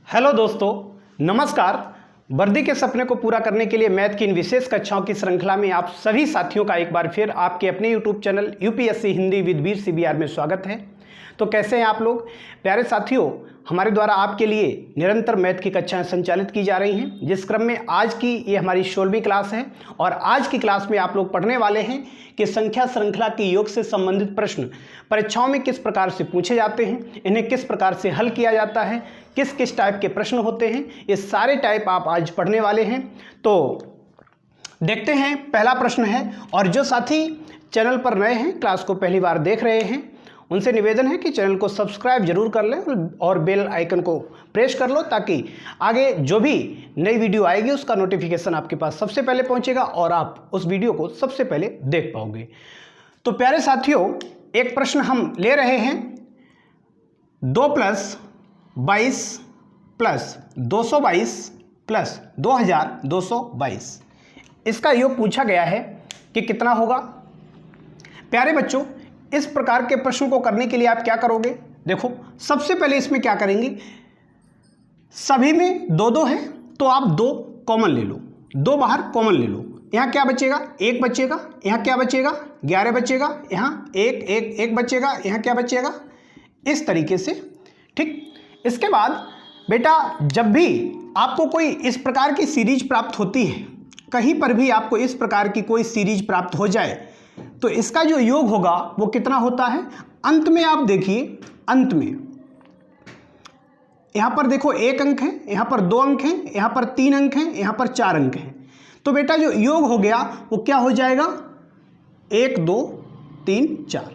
Hello दोस्तों, नमस्कार। वर्दी के सपने को पूरा करने के लिए मैथ की इन विशेष कक्षाओं की श्रृंखला में आप सभी साथियों का एक बार फिर आपके अपने YouTube channel UPSC Hindi with Veer CBR में स्वागत है। तो कैसे हैं आप लोग प्यारे साथियों। हमारे द्वारा आपके लिए निरंतर मैथ की कक्षाएं संचालित की जा रही हैं, जिस क्रम में आज की ये हमारी 16वीं क्लास है और आज की क्लास में आप लोग पढ़ने वाले हैं कि संख्या श्रृंखला की योग से संबंधित प्रश्न परीक्षाओं में किस प्रकार से पूछे जाते हैं, इन्हें किस प्रकार से हल किया जाता है, किस किस टाइप के प्रश्न होते हैं, ये सारे टाइप आप आज पढ़ने वाले हैं। तो देखते हैं, पहला प्रश्न है। और जो साथी चैनल पर नए हैं, क्लास को पहली बार देख रहे हैं, उनसे निवेदन है कि चैनल को सब्सक्राइब जरूर कर लें और बेल आइकन को प्रेस कर लो, ताकि आगे जो भी नई वीडियो आएगी उसका नोटिफिकेशन आपके पास सबसे पहले पहुंचेगा और आप उस वीडियो को सबसे पहले देख पाओगे। तो प्यारे साथियों, एक प्रश्न हम ले रहे हैं। 2 + 22 + 222 + 2222 इसका योग पूछा गया है कि कितना होगा। प्यारे बच्चों, इस प्रकार के प्रश्न को करने के लिए आप क्या करोगे? देखो, सबसे पहले इसमें क्या करेंगे, सभी में 2 है तो आप 2 कॉमन ले लो, 2 बाहर कॉमन ले लो। यहाँ क्या बचेगा? 1 बचेगा। यहाँ क्या बचेगा? 11 बचेगा। यहाँ 1 1 1 बचेगा। यहाँ क्या बचेगा? इस तरीके से, ठीक। इसके बाद बेटा, जब भी आपको कोई इस प्रकार की सीरीज प्राप्त होती है, कहीं पर भी आपको इस प्रकार की कोई सीरीज प्राप्त हो जाए, तो इसका जो योग होगा वो कितना होता है? अंत में आप देखिए, अंत में यहां पर देखो 1 अंक है, यहां पर 2 अंक हैं, यहां पर 3 अंक हैं, यहां पर 4 अंक हैं। तो बेटा जो योग हो गया वो क्या हो जाएगा? 1 2 3 4।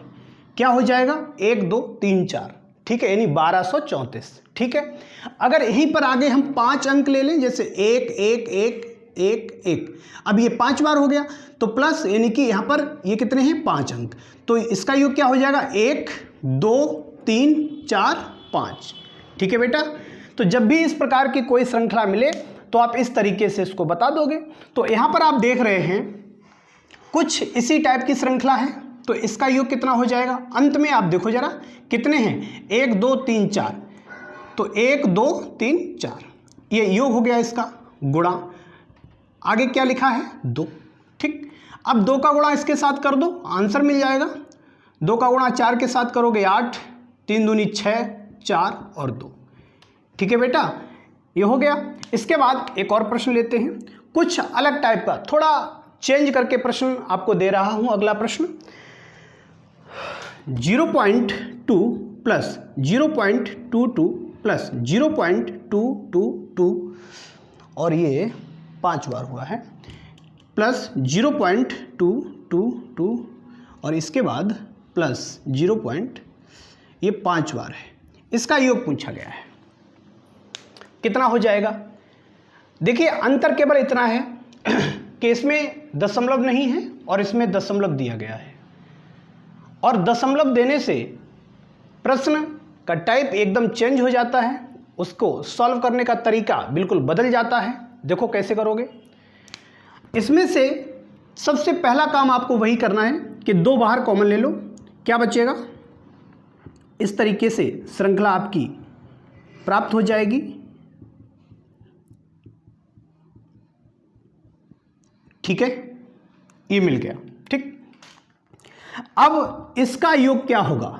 क्या हो जाएगा? 1 2 3 4, ठीक है, यानी 1234, ठीक है। अगर यहीं पर आगे हम 5 अंक ले लें, जैसे 1 1 1 1 1, अब ये 5 बार हो गया, तो प्लस यानी कि यहाँ पर ये कितने हैं? 5 अंक। तो इसका योग क्या हो जाएगा? 1 2 3 4 5, ठीक है बेटा। तो जब भी इस प्रकार की कोई श्रृंखला मिले तो आप इस तरीके से इसको बता दोगे। तो यहाँ पर आप देख रहे हैं कुछ इसी टाइप की श्रृंखला है, तो इसका योग कितना हो जाएगा? अंत में आप देखो जरा कितने हैं? 1 2 3 4, तो 1 2 3 4 ये योग हो गया इसका गुणा। आगे क्या लिखा है? 2, ठीक। अब 2 का गुणा इसके साथ कर दो, आंसर मिल जाएगा। 2 का गुणा 4 के साथ करोगे 8, 3 दूनी 6, 4 और 2, ठीक है बेटा, ये हो गया। इसके बाद एक और प्रश्न लेते हैं, कुछ अलग टाइप का, थोड़ा चेंज करके प्रश्न आपको दे रहा हूं। अगला प्रश्न 0.2 + 0.22 + 0.222 और ये 5 बार हुआ है, प्लस 0.222 और इसके बाद प्लस 0. ये 5 बार है। इसका योग पूछा गया है, कितना हो जाएगा? देखिए, अंतर केवल इतना है कि इसमें दशमलव नहीं है और इसमें दशमलव दिया गया है, और दशमलव देने से प्रश्न का टाइप एकदम चेंज हो जाता है, उसको सॉल्व करने का तरीका बिल्कुल बदल जाता है। देखो कैसे करोगे। इसमें से सबसे पहला काम आपको वही करना है कि 2 बाहर कॉमन ले लो। क्या बचेगा? इस तरीके से श्रृंखला आपकी प्राप्त हो जाएगी, ठीक है, ये मिल गया, ठीक। अब इसका योग क्या होगा,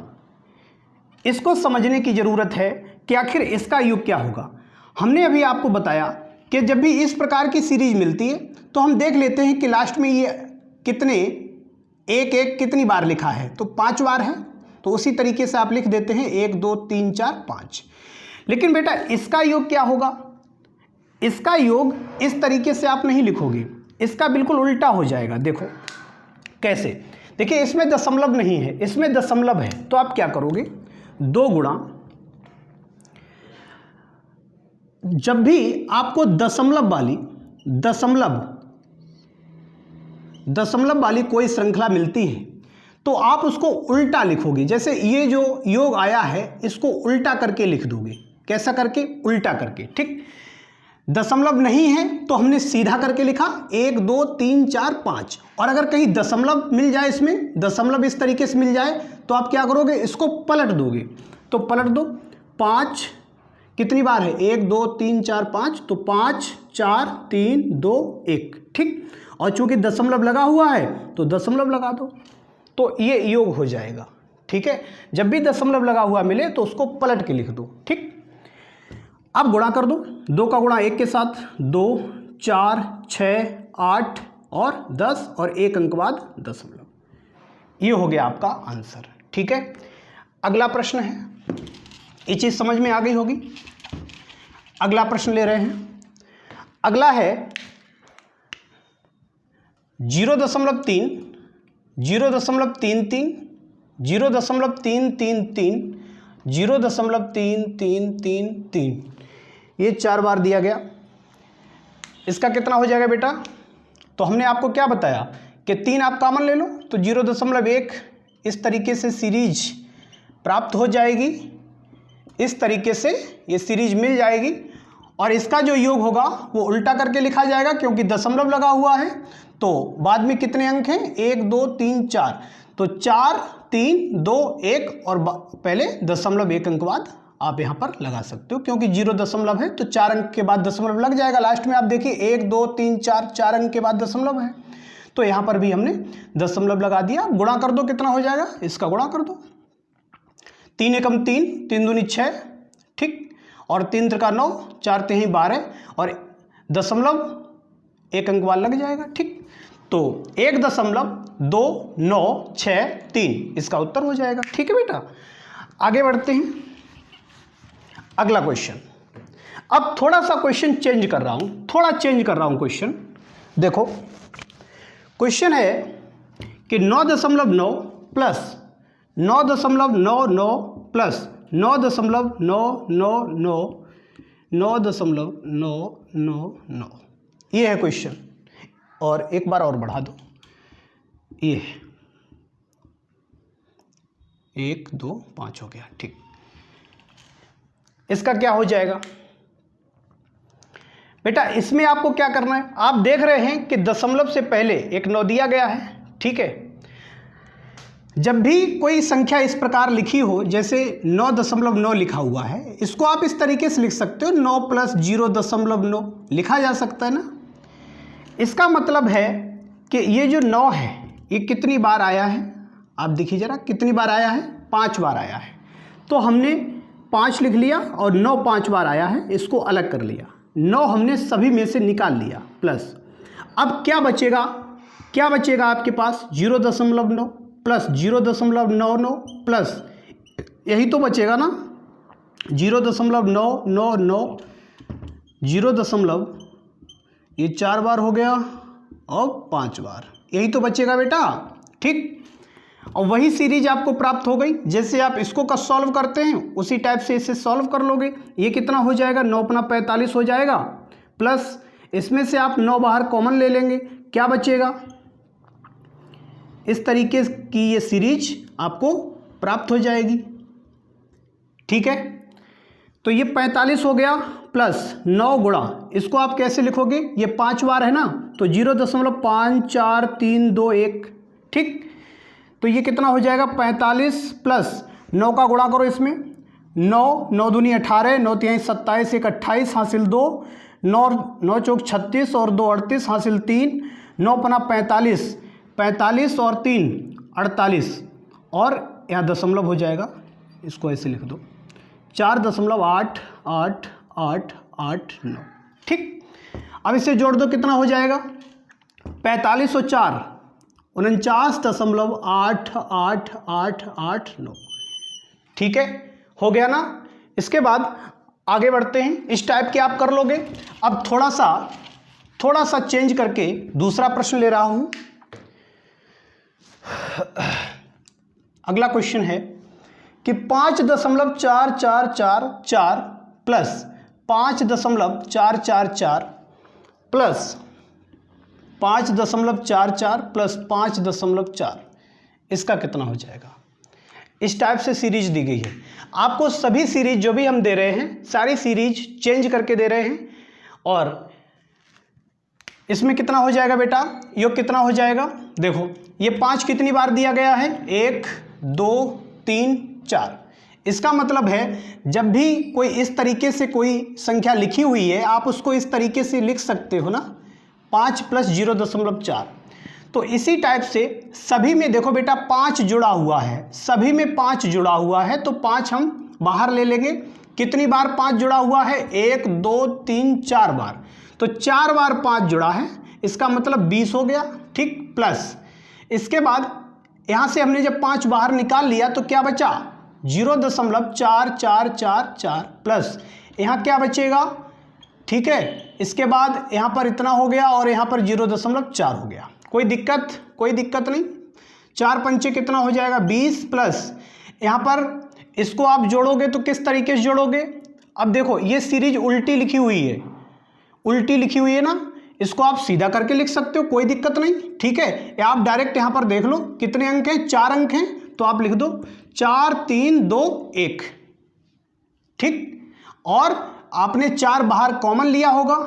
इसको समझने की जरूरत है कि आखिर इसका योग क्या होगा। हमने अभी आपको बताया कि जब भी इस प्रकार की सीरीज मिलती है तो हम देख लेते हैं कि लास्ट में ये कितने 1 1 कितनी बार लिखा है, तो 5 बार है, तो उसी तरीके से आप लिख देते हैं 1 2 3 4 5। लेकिन बेटा इसका योग क्या होगा? इसका योग इस तरीके से आप नहीं लिखोगे, इसका बिल्कुल उल्टा हो जाएगा। देखो कैसे, देखिए इसमें दशमलव नहीं है, इसमें दशमलव है, तो आप क्या करोगे? 2 गुणा, जब भी आपको दशमलव वाली कोई श्रृंखला मिलती है तो आप उसको उल्टा लिखोगे। जैसे ये जो योग आया है इसको उल्टा करके लिख दोगे। कैसा करके? उल्टा करके, ठीक। दशमलव नहीं है तो हमने सीधा करके लिखा 1 2 3 4 5, और अगर कहीं दशमलव मिल जाए, इसमें दशमलव इस तरीके से मिल जाए, तो आप क्या करोगे? इसको पलट दोगे। तो पलट दो, 5 कितनी बार है, 1 2 3 4 5, तो 5 4 3 2 1, ठीक। और चूंकि दशमलव लगा हुआ है तो दशमलव लगा दो, तो ये योग हो जाएगा, ठीक है। जब भी दशमलव लगा हुआ मिले तो उसको पलट के लिख दो, ठीक। अब गुणा कर दो, 2 का गुणा 1 के साथ, 2 4 6 8 और 10 और 1 अंक बाद दशमलव, ये हो गया आपका आंसर, ठीक है। अगला प्रश्न है, ये चीज़ समझ में आ गई होगी। अगला प्रश्न ले रहे हैं, अगला है 0.3 0.33 0.333 0.3333, ये 4 बार दिया गया। इसका कितना हो जाएगा बेटा, तो हमने आपको क्या बताया कि 3 आप कॉमन ले लो तो 0.1 इस तरीके से सीरीज प्राप्त हो जाएगी, इस तरीके से ये सीरीज मिल जाएगी। और इसका जो योग होगा वो उल्टा करके लिखा जाएगा, क्योंकि दशमलव लगा हुआ है। तो बाद में कितने अंक हैं, 1 2 3 4, तो 4 3 2 1 और पहले दशमलव 1 अंक बाद आप यहाँ पर लगा सकते हो, क्योंकि 0 दशमलव है तो 4 अंक के बाद दशमलव लग जाएगा। लास्ट में आप देखिए 1 2 3 4, 4 अंक के बाद दशमलव है, तो यहाँ पर भी हमने दशमलव लगा दिया। गुणा कर दो, कितना हो जाएगा, इसका गुणा कर दो, 3 एकम 3, 3 दूनी 6, ठीक। और 3 त्रिका 9, 4 3 12 और दशमलव 1 अंक बाद लग जाएगा, ठीक। तो 1.2963 इसका उत्तर हो जाएगा, ठीक है बेटा। आगे बढ़ते हैं, अगला क्वेश्चन। अब थोड़ा सा क्वेश्चन चेंज कर रहा हूं, क्वेश्चन देखो। क्वेश्चन है कि 9.9 प्लस 9.99 प्लस 9.999 9.999, ये है क्वेश्चन। और एक बार और बढ़ा दो, ये है 1 2 5 हो गया, ठीक। इसका क्या हो जाएगा बेटा, इसमें आपको क्या करना है, आप देख रहे हैं कि दशमलव से पहले एक 9 दिया गया है, ठीक है। जब भी कोई संख्या इस प्रकार लिखी हो, जैसे 9.9 लिखा हुआ है, इसको आप इस तरीके से लिख सकते हो, 9 + 0.9 लिखा जा सकता है ना। इसका मतलब है कि ये जो 9 है ये कितनी बार आया है, आप देखिए जरा कितनी बार आया है, 5 बार आया है। तो हमने 5 लिख लिया और 9 5 बार आया है, इसको अलग कर लिया, 9 हमने सभी में से निकाल लिया, प्लस अब क्या बचेगा आपके पास, 0.9 प्लस 0.99 प्लस यही तो बचेगा ना, 0.999 0. ये 4 बार हो गया और 5 बार, यही तो बचेगा बेटा, ठीक। और वही सीरीज आपको प्राप्त हो गई। जैसे आप इसको का सॉल्व करते हैं उसी टाइप से इसे सॉल्व कर लोगे। ये कितना हो जाएगा, 9 अपना 45 हो जाएगा, प्लस इसमें से आप 9 बाहर कॉमन ले लेंगे, क्या बचेगा, इस तरीके की ये सीरीज आपको प्राप्त हो जाएगी, ठीक है। तो ये 45 हो गया प्लस 9 गुणा, इसको आप कैसे लिखोगे, ये 5 बार है ना, तो 0.5431, ठीक। तो ये कितना हो जाएगा, 45 प्लस 9 का गुणा करो इसमें, 9 9 दूनी 18, 9 3 27, 1 28 हासिल 2, 9 चौक 36 और 2 38 हासिल 3, 9 पना 45, 45 और 3 48 और यहाँ दशमलव हो जाएगा, इसको ऐसे लिख दो, 4.8889, ठीक। अब इसे जोड़ दो, कितना हो जाएगा, 45 और 4 49.8889, ठीक है, हो गया ना। इसके बाद आगे बढ़ते हैं, इस टाइप के आप कर लोगे। अब थोड़ा सा चेंज करके दूसरा प्रश्न ले रहा हूं। अगला क्वेश्चन है कि 5.4444 प्लस 5.444 प्लस 5.44 प्लस 5.4, इसका कितना हो जाएगा। इस टाइप से सीरीज दी गई है आपको। सभी सीरीज जो भी हम दे रहे हैं, सारी सीरीज चेंज करके दे रहे हैं। और इसमें कितना हो जाएगा बेटा, योग कितना हो जाएगा, देखो ये 5 कितनी बार दिया गया है, 1 2 3 4, इसका मतलब है जब भी कोई इस तरीके से कोई संख्या लिखी हुई है आप उसको इस तरीके से लिख सकते हो ना, 5 + 0.4। तो इसी टाइप से सभी में देखो बेटा 5 जुड़ा हुआ है, सभी में 5 जुड़ा हुआ है, तो 5 हम बाहर ले लेंगे। कितनी बार 5 जुड़ा हुआ है? 1 2 3 4 बार, तो 4 बार 5 जुड़ा है, इसका मतलब 20 हो गया, ठीक। प्लस इसके बाद यहाँ से हमने जब 5 बाहर निकाल लिया तो क्या बचा? 0.4444 प्लस यहाँ क्या बचेगा, ठीक है। इसके बाद यहाँ पर इतना हो गया और यहाँ पर 0.4 हो गया। कोई दिक्कत? कोई दिक्कत नहीं। 4 पंचे कितना हो जाएगा? 20 प्लस यहाँ पर इसको आप जोड़ोगे तो किस तरीके से जोड़ोगे? अब देखो ये सीरीज उल्टी लिखी हुई है, उल्टी लिखी हुई है ना, इसको आप सीधा करके लिख सकते हो, कोई दिक्कत नहीं, ठीक है। या आप डायरेक्ट यहाँ पर देख लो कितने अंक हैं, 4 अंक हैं, तो आप लिख दो 4 3 2 1, ठीक। और आपने 4 बाहर कॉमन लिया होगा,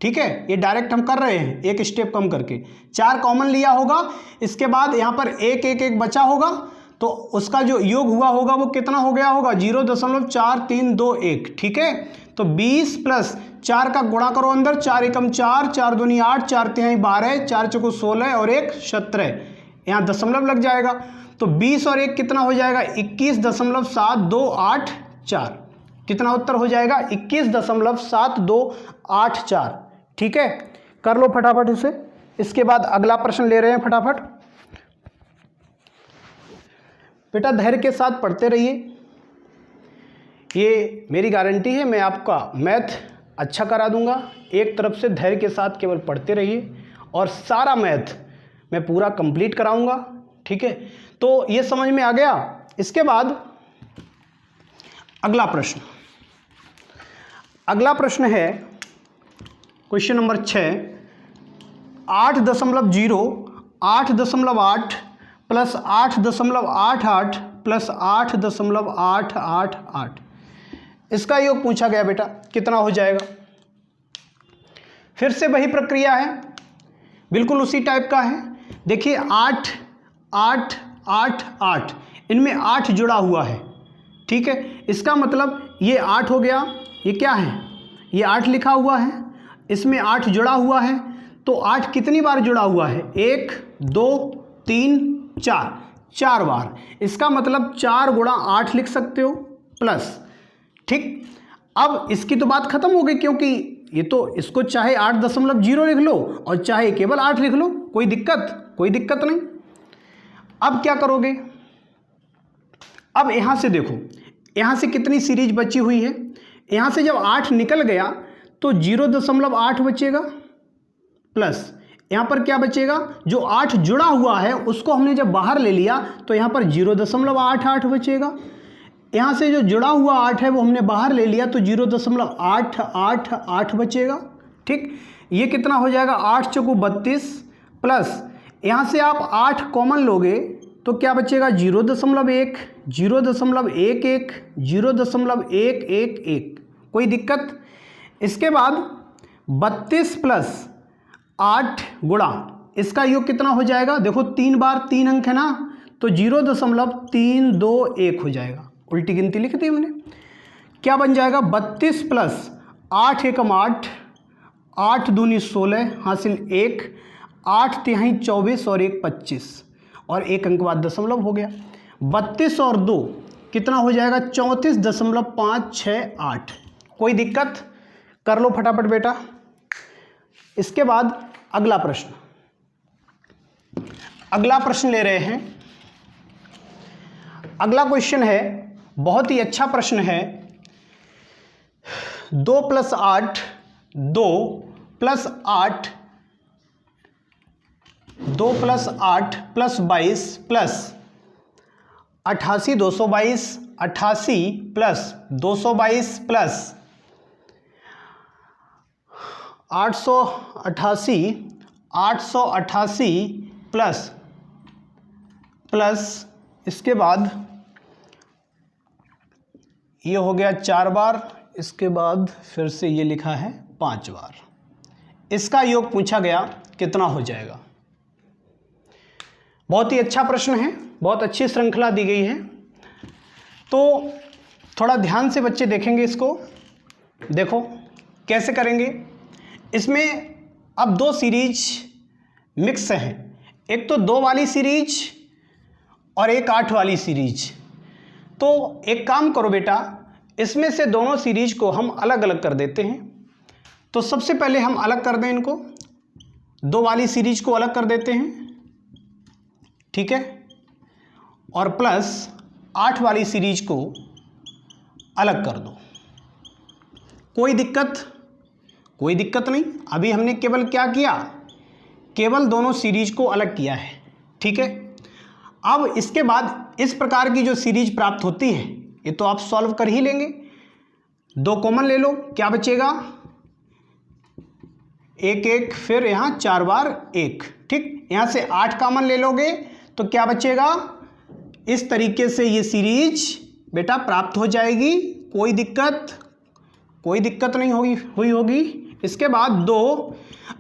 ठीक है, ये डायरेक्ट हम कर रहे हैं एक स्टेप कम करके, 4 कॉमन लिया होगा। इसके बाद यहाँ पर 1 1 1 बचा होगा, तो उसका जो योग हुआ होगा वो कितना हो गया होगा? 0.4321, ठीक है। तो 20 प्लस 4 का गुणा करो अंदर, 4 एकम 4, 4 दूनी 8, 4 तिहाई 12, 4 चौको 16 और 1 17, यहाँ दशमलव लग जाएगा। तो 20 और 1 कितना हो जाएगा? 21.7284। कितना उत्तर हो जाएगा? 21.7284, ठीक है। कर लो फटाफट इसे। इसके बाद अगला प्रश्न ले रहे हैं फटाफट। बेटा धैर्य के साथ पढ़ते रहिए, ये मेरी गारंटी है, मैं आपका मैथ अच्छा करा दूंगा। एक तरफ से धैर्य के साथ केवल पढ़ते रहिए और सारा मैथ मैं पूरा कंप्लीट कराऊंगा, ठीक है। तो ये समझ में आ गया। इसके बाद अगला प्रश्न, अगला प्रश्न है क्वेश्चन नंबर 6, 8.0 8.8 प्लस 8.88 प्लस 8.888, इसका योग पूछा गया बेटा, कितना हो जाएगा? फिर से वही प्रक्रिया है, बिल्कुल उसी टाइप का है। देखिए 8 8 8 8, इनमें 8 जुड़ा हुआ है, ठीक है। इसका मतलब ये 8 हो गया, ये क्या है? ये 8 लिखा हुआ है, इसमें 8 जुड़ा हुआ है, तो 8 कितनी बार जुड़ा हुआ है? 1 2 3 4, 4 बार। इसका मतलब 4 गुणा 8 लिख सकते हो, प्लस, ठीक। अब इसकी तो बात खत्म हो गई, क्योंकि ये तो इसको चाहे 8.0 लिख लो और चाहे केवल 8 लिख लो, कोई दिक्कत? कोई दिक्कत नहीं। अब क्या करोगे? अब यहाँ से देखो, यहाँ से कितनी सीरीज बची हुई है? यहाँ से जब 8 निकल गया तो 0.8 बचेगा, प्लस यहाँ पर क्या बचेगा? जो 8 जुड़ा हुआ है उसको हमने जब बाहर ले लिया तो यहाँ पर 0.88 बचेगा। यहाँ से जो जुड़ा हुआ 8 है वो हमने बाहर ले लिया तो 0.888 बचेगा, ठीक। ये कितना हो जाएगा? 8 चौको 32, प्लस यहाँ से आप 8 कॉमन लोगे तो क्या बचेगा? 0.1 0.11 0.111, कोई दिक्कत? इसके बाद 32 प्लस 8 गुणा इसका योग कितना हो जाएगा? देखो 3 बार 3 अंक है ना, तो 0.321 हो जाएगा। उल्टी गिनती लिख दी हमने। क्या बन जाएगा? 32 प्लस 8 एकम 8, 8 दूनी 16, हासिल 1, 8 तिहाई 24 और 1 25, और 1 अंक बाद दशमलव हो गया। 32 और 2 कितना हो जाएगा? 34.568। कोई दिक्कत? कर लो फटाफट बेटा। इसके बाद अगला प्रश्न, अगला प्रश्न ले रहे हैं। अगला क्वेश्चन है, बहुत ही अच्छा प्रश्न है। 2 + 8 2 + 8 2 + 8 + 22 प्लस 88 222 88 प्लस 222 प्लस 888 888 प्लस इसके बाद ये हो गया 4 बार, इसके बाद फिर से ये लिखा है 5 बार। इसका योग पूछा गया, कितना हो जाएगा? बहुत ही अच्छा प्रश्न है, बहुत अच्छी श्रृंखला दी गई है। तो थोड़ा ध्यान से बच्चे देखेंगे इसको। देखो कैसे करेंगे। इसमें अब दो सीरीज मिक्स हैं, एक तो 2 वाली सीरीज और एक 8 वाली सीरीज। तो एक काम करो बेटा, इसमें से दोनों सीरीज को हम अलग अलग कर देते हैं। तो सबसे पहले हम अलग कर दें इनको, 2 वाली सीरीज को अलग कर देते हैं, ठीक है, और प्लस 8 वाली सीरीज को अलग कर दो। कोई दिक्कत नहीं। अभी हमने केवल क्या किया, केवल दोनों सीरीज को अलग किया है, ठीक है। अब इसके बाद इस प्रकार की जो सीरीज प्राप्त होती है ये तो आप सॉल्व कर ही लेंगे। 2 कॉमन ले लो, क्या बचेगा, 1 1, फिर यहाँ 4 बार 1, ठीक। यहाँ से 8 कॉमन ले लोगे तो क्या बचेगा, इस तरीके से ये सीरीज बेटा प्राप्त हो जाएगी। कोई दिक्कत नहीं हुई होगी। इसके बाद 2,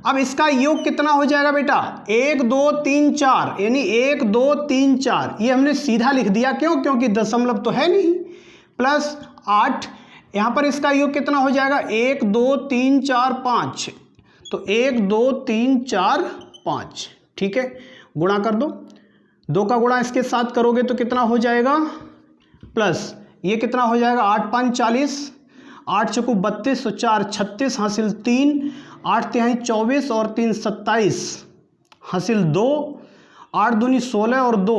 अब इसका योग कितना हो जाएगा बेटा, 1 2 3 4, यानी 1 2 3 4, ये हमने सीधा लिख दिया। क्यों, क्योंकि दशमलव तो है नहीं। प्लस 8, यहाँ पर इसका योग कितना हो जाएगा, 1 2 3 4 5, तो 1 2 3 4 5, ठीक है। गुणा कर दो, 2 का गुणा इसके साथ करोगे तो कितना हो जाएगा, प्लस ये कितना हो जाएगा, 8 5 40, 8 चौको 32, 4 36, हासिल 3, 8 तिहाई 24 और 3 27, हासिल 2, 8 दूनी 16 और 2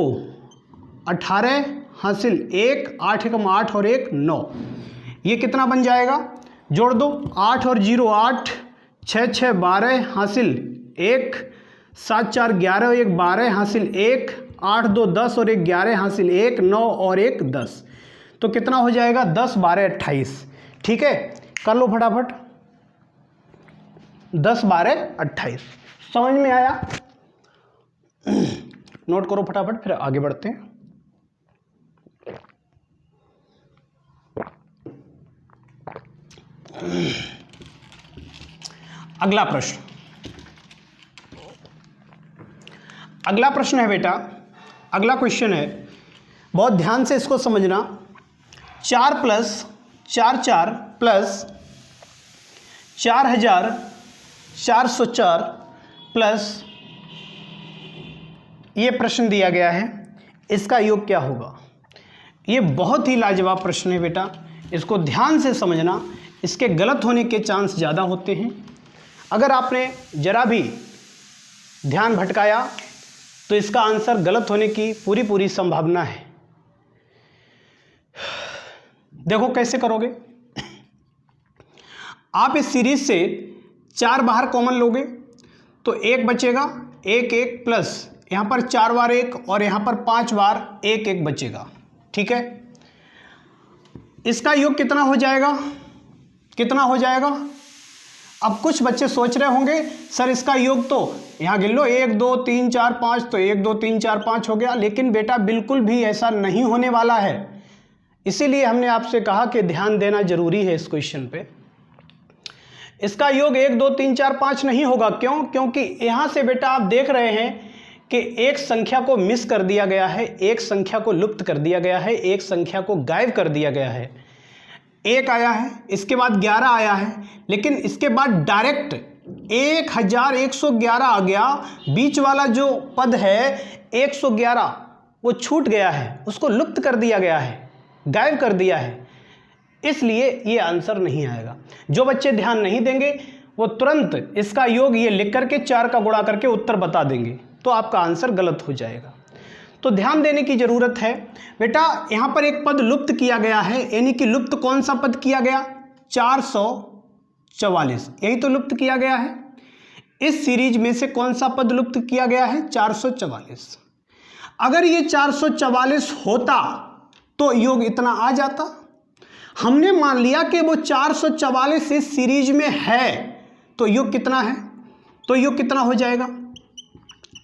18, हासिल 1, 8 एकम 8 और 1 9। ये कितना बन जाएगा, जोड़ दो, 8 और 0 8, 6 6 12, हासिल 1, 7 4 11 और 1 12, हासिल 1, 8 2 10 और 1 11, हासिल 1, 9 और 1 10। तो कितना हो जाएगा, 10 12 28, ठीक है। कर लो फटाफट, 10 12 28। समझ में आया, नोट करो फटाफट, फिर आगे बढ़ते हैं। अगला प्रश्न है बेटा, अगला क्वेश्चन है, बहुत ध्यान से इसको समझना। 4 + 4 4 प्लस 4404 प्लस ये प्रश्न दिया गया है, इसका योग क्या होगा। ये बहुत ही लाजवाब प्रश्न है बेटा, इसको ध्यान से समझना, इसके गलत होने के चांस ज़्यादा होते हैं। अगर आपने जरा भी ध्यान भटकाया तो इसका आंसर गलत होने की पूरी संभावना है। देखो कैसे करोगे, आप इस सीरीज से 4 बाहर कॉमन लोगे तो 1 बचेगा, 1 1 प्लस यहाँ पर 4 बार 1 और यहाँ पर 5 बार 1 1 बचेगा, ठीक है। इसका योग कितना हो जाएगा, अब कुछ बच्चे सोच रहे होंगे सर इसका योग तो यहाँ गिन लो 1 2 3 4 5, तो 1 2 3 4 5 हो गया। लेकिन बेटा बिल्कुल भी ऐसा नहीं होने वाला है, इसीलिए हमने आपसे कहा कि ध्यान देना जरूरी है इस क्वेश्चन पे। इसका योग 1 2 3 4 5 नहीं होगा। क्यों, क्योंकि यहाँ से बेटा आप देख रहे हैं कि एक संख्या को मिस कर दिया गया है, एक संख्या को लुप्त कर दिया गया है, एक संख्या को गायब कर दिया गया है। 1 आया है, इसके बाद 11 आया है, लेकिन इसके बाद डायरेक्ट 1111 आ गया। बीच वाला जो पद है 111 वो छूट गया है, उसको लुप्त कर दिया गया है, गायब कर दिया है, इसलिए ये आंसर नहीं आएगा। जो बच्चे ध्यान नहीं देंगे वो तुरंत इसका योग ये लिख करके 4 का गुणा करके उत्तर बता देंगे, तो आपका आंसर गलत हो जाएगा। तो ध्यान देने की जरूरत है बेटा। यहाँ पर एक पद लुप्त किया गया है, यानी कि लुप्त कौन सा पद किया गया, 444, यही तो लुप्त किया गया है। इस सीरीज में से कौन सा पद लुप्त किया गया है, 444। अगर ये 444 होता तो योग इतना आ जाता। हमने मान लिया कि वो 444 इस सीरीज में है, तो योग कितना है, तो योग कितना हो जाएगा,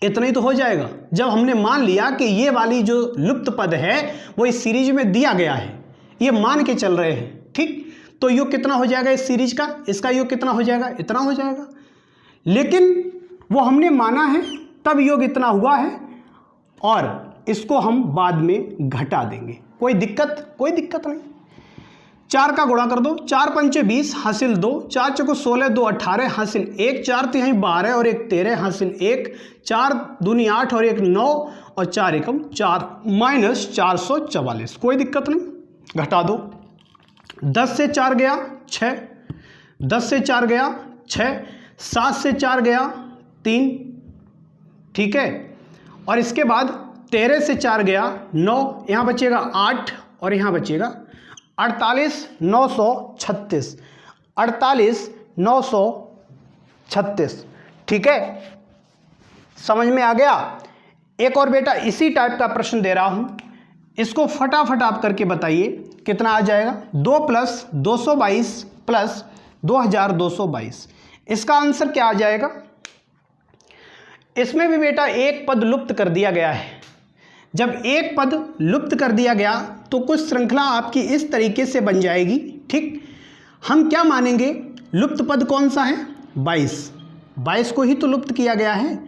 इतना ही तो हो जाएगा। जब हमने मान लिया कि ये वाली जो लुप्त पद है वो इस सीरीज में दिया गया है, ये मान के चल रहे हैं, ठीक, तो योग कितना हो जाएगा इस सीरीज का, इसका योग कितना हो जाएगा, इतना हो जाएगा। लेकिन वो हमने माना है तब योग इतना हुआ है, और इसको हम बाद में घटा देंगे, कोई दिक्कत नहीं। 4 का गुणा कर दो, 4 पंचे 20 हासिल 2, 4 चौको 16 2 18 हासिल 1, 4 तिहाई 12 और 1 13 हासिल 1, 4 दूनी 8 और 1 9 और 4 एकम 4 माइनस 444। कोई दिक्कत नहीं, घटा दो। 10 से 4 गया 6, 10 से 4 गया 6, 7 से 4 गया 3, ठीक है। और इसके बाद 13 से 4 गया 9, यहाँ बचेगा 8 और यहाँ बचेगा 48 936, 48 936, ठीक है। समझ में आ गया। एक और बेटा इसी टाइप का प्रश्न दे रहा हूं, इसको फटाफट आप करके बताइए कितना आ जाएगा। 2 + 222 + 2222, इसका आंसर क्या आ जाएगा। इसमें भी बेटा एक पद लुप्त कर दिया गया है। जब एक पद लुप्त कर दिया गया तो कुछ श्रृंखला आपकी इस तरीके से बन जाएगी, ठीक। हम क्या मानेंगे, लुप्त पद कौन सा है, 22 को ही तो लुप्त किया गया है।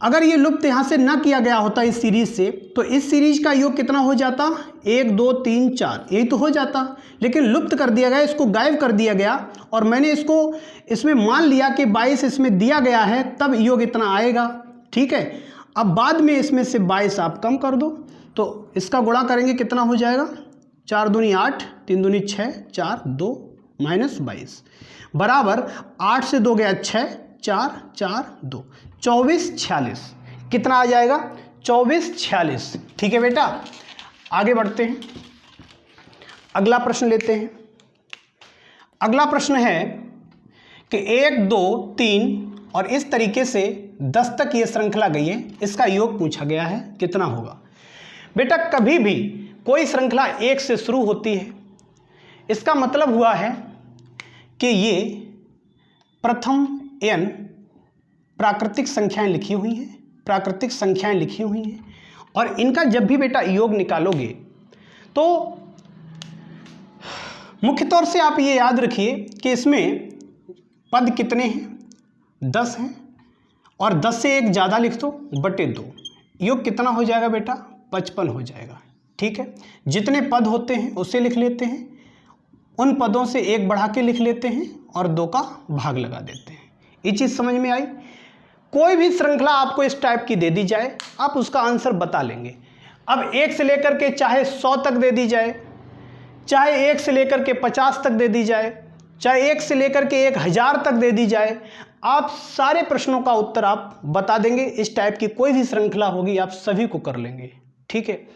अगर ये लुप्त यहाँ से ना किया गया होता इस सीरीज से, तो इस सीरीज का योग कितना हो जाता, 1 2 3 4, यही तो हो जाता। लेकिन लुप्त कर दिया गया, इसको गायब कर दिया गया और मैंने इसमें मान लिया कि 22 इसमें दिया गया है, तब योग इतना आएगा, ठीक है। अब बाद में इसमें से 22 आप कम कर दो तो इसका गुणा करेंगे कितना हो जाएगा, 4 दूनी 8, 3 दूनी 6, 4 2 माइनस 22 बराबर 8 से 2 गया 6, 4 4 2, 24 46। कितना आ जाएगा, 24 46, ठीक है बेटा। आगे बढ़ते हैं, अगला प्रश्न लेते हैं। अगला प्रश्न है कि 1 2 3 और इस तरीके से 10 तक ये श्रृंखला गई है, इसका योग पूछा गया है कितना होगा। बेटा कभी भी कोई श्रृंखला 1 से शुरू होती है, इसका मतलब हुआ है कि ये प्रथम n प्राकृतिक संख्याएं लिखी हुई हैं, और इनका जब भी बेटा योग निकालोगे तो मुख्य तौर से आप ये याद रखिए कि इसमें पद कितने हैं, 10 हैं, और 10 से 1 ज़्यादा लिख दो बटे 2, योग कितना हो जाएगा बेटा, 55 हो जाएगा, ठीक है। जितने पद होते हैं उसे लिख लेते हैं, उन पदों से 1 बढ़ा के लिख लेते हैं और 2 का भाग लगा देते हैं। ये चीज़ समझ में आई। कोई भी श्रृंखला आपको इस टाइप की दे दी जाए, आप उसका आंसर बता लेंगे। अब 1 से लेकर के चाहे 100 तक दे दी जाए, चाहे 1 से लेकर के 50 तक दे दी जाए, चाहे 1 से लेकर के 1000 तक दे दी जाए, आप सारे प्रश्नों का उत्तर आप बता देंगे। इस टाइप की कोई भी श्रृंखला होगी आप सभी को कर लेंगे, ठीक है।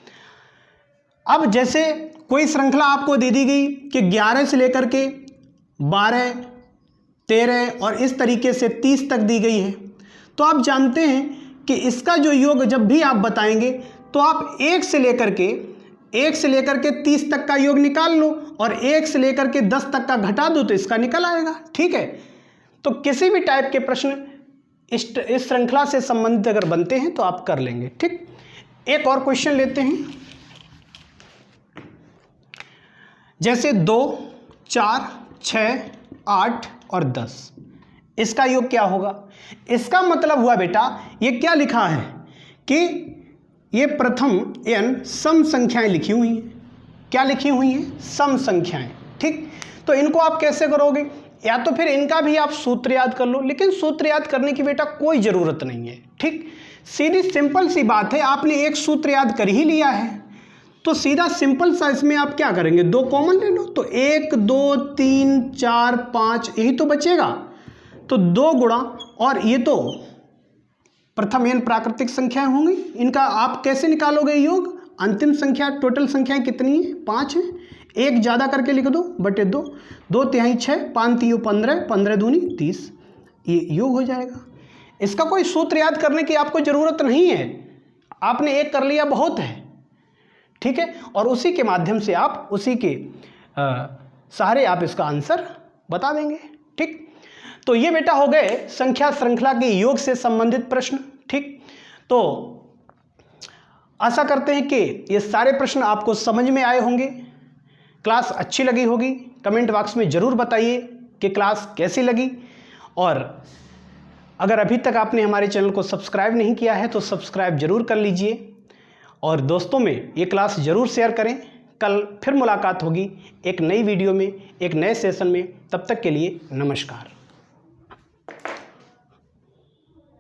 अब जैसे कोई श्रृंखला आपको दे दी गई कि 11 से लेकर के 12 13 और इस तरीके से 30 तक दी गई है, तो आप जानते हैं कि इसका जो योग जब भी आप बताएंगे तो आप 1 से लेकर के 30 तक का योग निकाल लो और 1 से लेकर के 10 तक का घटा दो तो इसका निकल आएगा, ठीक है। तो किसी भी टाइप के प्रश्न इस श्रृंखला से संबंधित अगर बनते हैं तो आप कर लेंगे, ठीक। एक और क्वेश्चन लेते हैं, जैसे 2 4 6 8 और 10, इसका योग क्या होगा। इसका मतलब हुआ बेटा ये क्या लिखा है कि ये प्रथम n सम संख्याएं लिखी हुई हैं। क्या लिखी हुई हैं, सम संख्याएं, ठीक। तो इनको आप कैसे करोगे, या तो फिर इनका भी आप सूत्र याद कर लो, लेकिन सूत्र याद करने की बेटा कोई ज़रूरत नहीं है, ठीक। सीधी सिंपल सी बात है, आपने एक सूत्र याद कर ही लिया है तो सीधा सिंपल सा इसमें आप क्या करेंगे, 2 कॉमन ले लो, तो 1 2 3 4 5 यही तो बचेगा। तो 2 गुणा, और ये तो प्रथम n प्राकृतिक संख्याएं होंगी, इनका आप कैसे निकालोगे योग, अंतिम संख्या टोटल संख्याएं कितनी है, 5 है, 1 ज़्यादा करके लिख दो बटे 2, 2 तिहाई 6, 5 तिहाई 15, 15 दूनी 30, ये योग हो जाएगा। इसका कोई सूत्र याद करने की आपको ज़रूरत नहीं है, आपने एक कर लिया बहुत है, ठीक है। और उसी के माध्यम से आप उसी के सहारे आप इसका आंसर बता देंगे, ठीक। तो ये बेटा हो गए संख्या श्रृंखला के योग से संबंधित प्रश्न, ठीक। तो आशा करते हैं कि ये सारे प्रश्न आपको समझ में आए होंगे, क्लास अच्छी लगी होगी। कमेंट बॉक्स में ज़रूर बताइए कि क्लास कैसी लगी, और अगर अभी तक आपने हमारे चैनल को सब्सक्राइब नहीं किया है तो सब्सक्राइब ज़रूर कर लीजिए और दोस्तों में ये क्लास ज़रूर शेयर करें। कल फिर मुलाकात होगी एक नई वीडियो में, एक नए सेशन में। तब तक के लिए नमस्कार।